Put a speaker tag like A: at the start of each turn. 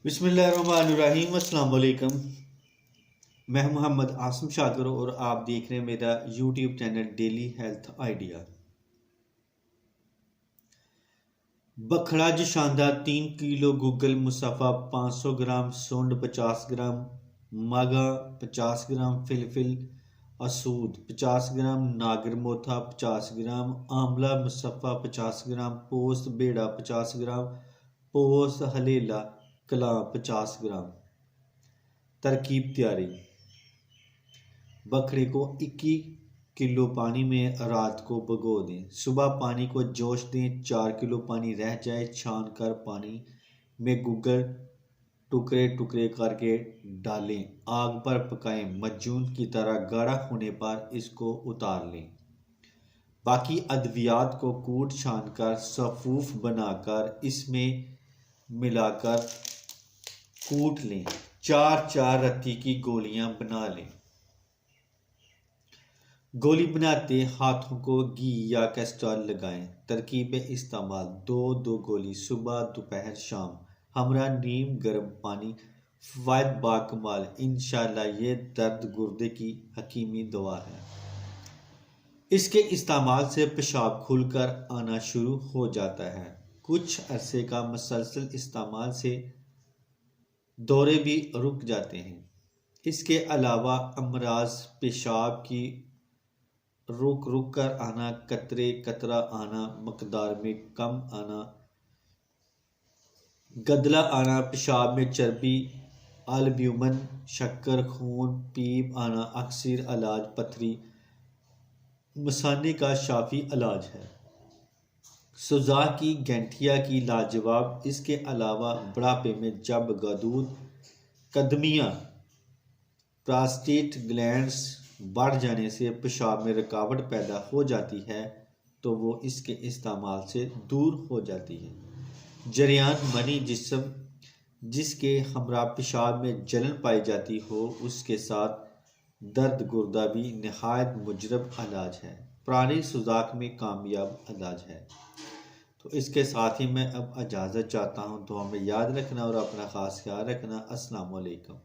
A: बिस्मिल्लाहिर्रहमानिर्रहीम। अस्सलाम वालेकुम। मैं मोहम्मद आसिम शाकर और आप देख रहे हैं मेरा YouTube channel daily health idea. बखड़ा जो शानदार 3 किलो गूगल मुसफ़ा 500 ग्राम सोंड 50 ग्राम मागा 50 ग्राम फिलफिल असूद 50 ग्राम नागर मोथा 50 ग्राम आंवला मुसफ़ा 50 ग्राम पोस्त बेड़ा 50 ग्राम पोस्त हलेला कला 50 ग्राम। तरकीब तैयारी। बकरे को 21 किलो पानी में रात को भिगो दें। सुबह पानी को जोश दें। 4 किलो पानी रह जाए छान कर पानी में गूगल टुकड़े टुकड़े करके डालें। आग पर पकाएं। मजून की तरह गाढ़ा होने पर इसको उतार लें। बाकी अद्वियात को कूट छान कर सफ़ूफ बनाकर इसमें मिलाकर कूट लें। 4 रत्ती की गोलियां बना लें। गोली बनाते हाथों को घी या कैस्ट्रॉल लगाएं। तरकीब इस्तेमाल 2 गोली सुबह दोपहर शाम हमरा नीम गर्म पानी। फ़वाइद बाकमाल। इंशाअल्लाह ये दर्द गुर्दे की हकीमी दवा है। इसके इस्तेमाल से पेशाब खुलकर आना शुरू हो जाता है। कुछ अरसे का मुसलसल इस्तेमाल से दौरे भी रुक जाते हैं। इसके अलावा अमराज पेशाब की रुक रुक कर आना, कतरे कतरा आना, मकदार में कम आना, गदला आना, पेशाब में चर्बी, अल्ब्यूमिन शक्कर, खून पीप आना अक्सर इलाज पथरी मसाने का शाफी इलाज है। सुजा की गैंठिया की लाजवाब। इसके अलावा बुढ़ापे में जब गदूद कदमियाँ प्रोस्टेट ग्लैंड्स बढ़ जाने से पेशाब में रुकावट पैदा हो जाती है तो वो इसके इस्तेमाल से दूर हो जाती है। जरियान मनी जिस्म जिसके हमरा पेशाब में जलन पाई जाती हो उसके साथ दर्द गुर्दा भी नहायत मुजरब इलाज है। पुरानी सुजाक में कामयाब इलाज है। तो इसके साथ ही मैं अब इजाज़त चाहता हूँ। तो हमें याद रखना और अपना ख़ास ख्याल रखना। अस्सलाम वालेकुम।